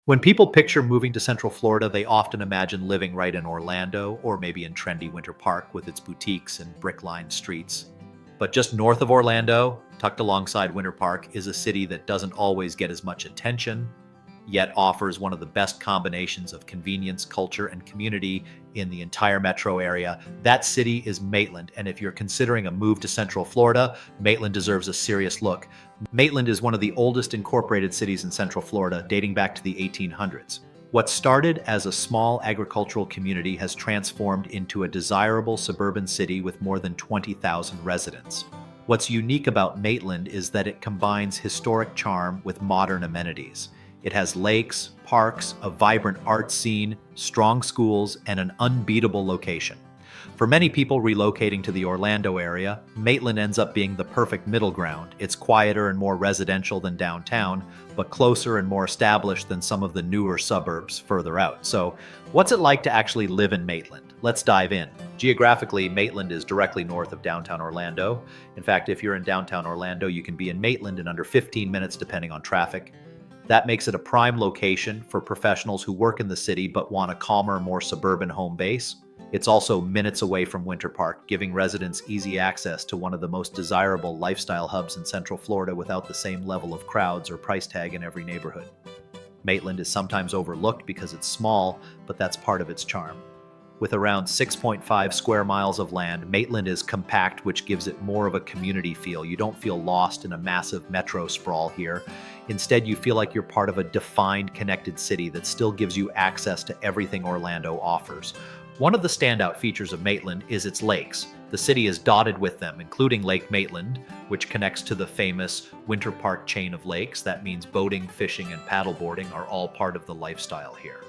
When people picture moving to Central Florida, they often imagine living right in Orlando or maybe in trendy Winter Park with its boutiques and brick-lined streets. But just north of Orlando, tucked alongside Winter Park, is a city that doesn't always get as much attention, yet offers one of the best combinations of convenience, culture, and community in the entire metro area. That city is Maitland, and if you're considering a move to Central Florida, Maitland deserves a serious look. Maitland is one of the oldest incorporated cities in Central Florida, dating back to the 1800s. What started as a small agricultural community has transformed into a desirable suburban city with more than 20,000 residents. What's unique about Maitland is that it combines historic charm with modern amenities. It has lakes, parks, a vibrant art scene, strong schools, and an unbeatable location. For many people relocating to the Orlando area, Maitland ends up being the perfect middle ground. It's quieter and more residential than downtown, but closer and more established than some of the newer suburbs further out. So, what's it like to actually live in Maitland? Let's dive in. Geographically, Maitland is directly north of downtown Orlando. In fact, if you're in downtown Orlando, you can be in Maitland in under 15 minutes depending on traffic. That makes it a prime location for professionals who work in the city but want a calmer, more suburban home base. It's also minutes away from Winter Park, giving residents easy access to one of the most desirable lifestyle hubs in Central Florida without the same level of crowds or price tag in every neighborhood. Maitland is sometimes overlooked because it's small, but that's part of its charm. With around 6.5 square miles of land, Maitland is compact, which gives it more of a community feel. You don't feel lost in a massive metro sprawl here. Instead, you feel like you're part of a defined, connected city that still gives you access to everything Orlando offers. One of the standout features of Maitland is its lakes. The city is dotted with them, including Lake Maitland, which connects to the famous Winter Park chain of lakes. That means boating, fishing, and paddleboarding are all part of the lifestyle here.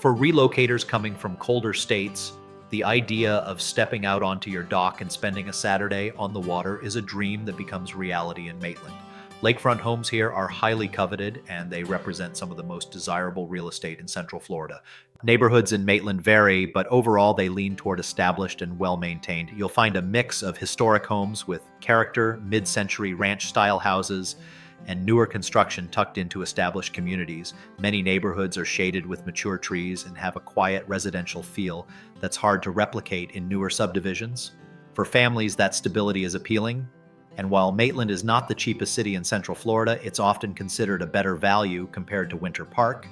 For relocators coming from colder states, the idea of stepping out onto your dock and spending a Saturday on the water is a dream that becomes reality in Maitland. Lakefront homes here are highly coveted, and they represent some of the most desirable real estate in Central Florida. Neighborhoods in Maitland vary, but overall they lean toward established and well-maintained. You'll find a mix of historic homes with character, mid-century ranch-style houses, and newer construction tucked into established communities. Many neighborhoods are shaded with mature trees and have a quiet residential feel that's hard to replicate in newer subdivisions. For families, that stability is appealing. And while Maitland is not the cheapest city in Central Florida, it's often considered a better value compared to Winter Park,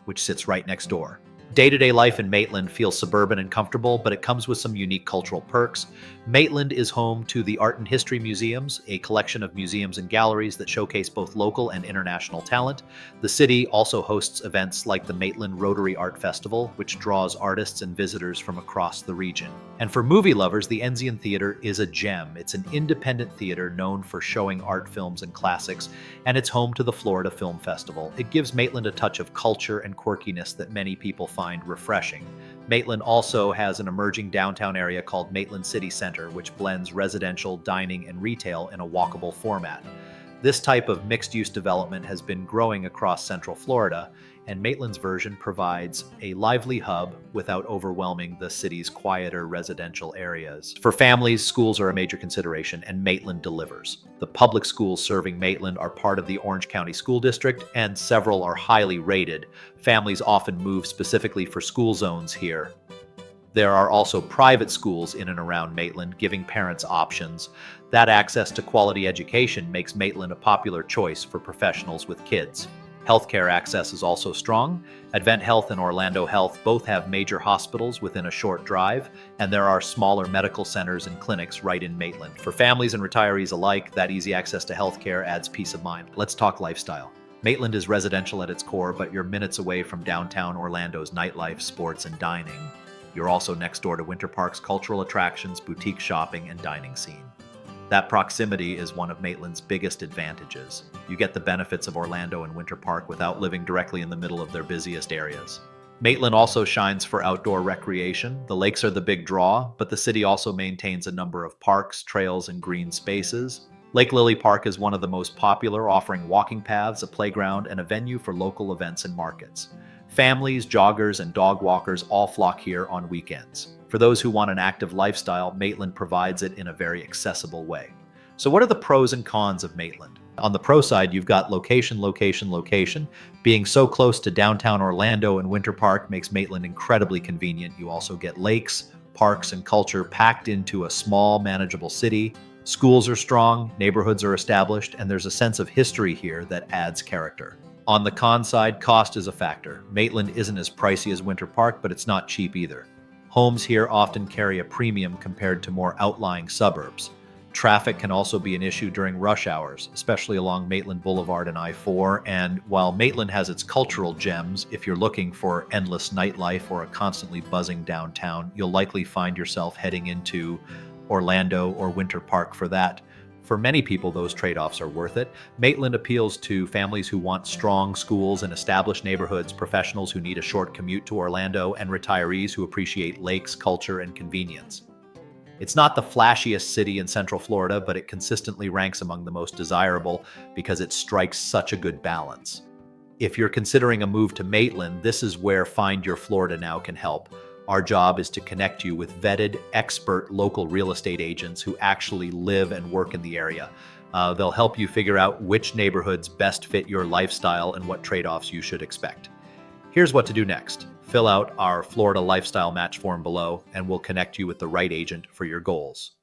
which sits right next door. Day-to-day life in Maitland feels suburban and comfortable, but it comes with some unique cultural perks. Maitland is home to the Art and History Museums, a collection of museums and galleries that showcase both local and international talent. The city also hosts events like the Maitland Rotary Art Festival, which draws artists and visitors from across the region. And for movie lovers, the Enzian Theater is a gem. It's an independent theater known for showing art films and classics, and it's home to the Florida Film Festival. It gives Maitland a touch of culture and quirkiness that many people find refreshing. Maitland also has an emerging downtown area called Maitland City Center, which blends residential, dining, and retail in a walkable format. This type of mixed-use development has been growing across Central Florida, and Maitland's version provides a lively hub without overwhelming the city's quieter residential areas. For families, schools are a major consideration, and Maitland delivers. The public schools serving Maitland are part of the Orange County School District, and several are highly rated. Families often move specifically for school zones here. There are also private schools in and around Maitland, giving parents options. That access to quality education makes Maitland a popular choice for professionals with kids. Healthcare access is also strong. Advent Health and Orlando Health both have major hospitals within a short drive, and there are smaller medical centers and clinics right in Maitland. For families and retirees alike, that easy access to healthcare adds peace of mind. Let's talk lifestyle. Maitland is residential at its core, but you're minutes away from downtown Orlando's nightlife, sports, and dining. You're also next door to Winter Park's cultural attractions, boutique shopping, and dining scene. That proximity is one of Maitland's biggest advantages. You get the benefits of Orlando and Winter Park without living directly in the middle of their busiest areas. Maitland also shines for outdoor recreation. The lakes are the big draw, but the city also maintains a number of parks, trails, and green spaces. Lake Lily Park is one of the most popular, offering walking paths, a playground, and a venue for local events and markets. Families, joggers, and dog walkers all flock here on weekends. For those who want an active lifestyle, Maitland provides it in a very accessible way. So what are the pros and cons of Maitland? On the pro side, you've got location, location, location. Being so close to downtown Orlando and Winter Park makes Maitland incredibly convenient. You also get lakes, parks, and culture packed into a small, manageable city. Schools are strong, neighborhoods are established, and there's a sense of history here that adds character. On the con side, cost is a factor. Maitland isn't as pricey as Winter Park, but it's not cheap either. Homes here often carry a premium compared to more outlying suburbs. Traffic can also be an issue during rush hours, especially along Maitland Boulevard and I-4. And while Maitland has its cultural gems, if you're looking for endless nightlife or a constantly buzzing downtown, you'll likely find yourself heading into Orlando or Winter Park for that. For many people, those trade-offs are worth it. Maitland appeals to families who want strong schools and established neighborhoods, professionals who need a short commute to Orlando, and retirees who appreciate lakes, culture, and convenience. It's not the flashiest city in Central Florida, but it consistently ranks among the most desirable because it strikes such a good balance. If you're considering a move to Maitland, this is where Find Your Florida Now can help. Our job is to connect you with vetted, expert local real estate agents who actually live and work in the area. They'll help you figure out which neighborhoods best fit your lifestyle and what trade-offs you should expect. Here's what to do next. Fill out our Florida Lifestyle Match form below, and we'll connect you with the right agent for your goals.